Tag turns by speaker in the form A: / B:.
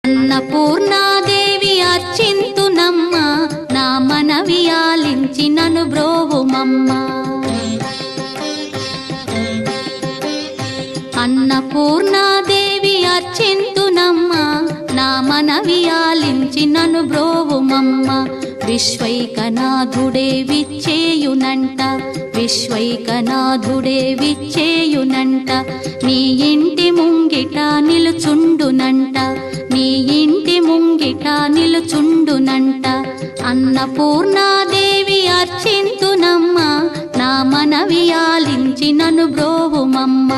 A: అన్నపూర్ణాదేవి అర్చింతునమ్మ, నా మనవి ఆలించి నను బ్రోవుమమ్మ. అన్నపూర్ణాదేవి అర్చింతునమ్మ, నా మనవి ఆలించి నను బ్రోవుమమ్మ. విశ్వైకనాథుడే విచ్చేయునంట, విశ్వైకనాథుడే విచ్చేయునంట. నీ ఇంటి ముంగిట నిలుచుండునంట, నీ ఇంటి ముంగిట నిలుచుండునంట. అన్నపూర్ణాదేవి అర్చింతునమ్మ, నా మనవి ఆలించి నను బ్రోవుమమ్మ.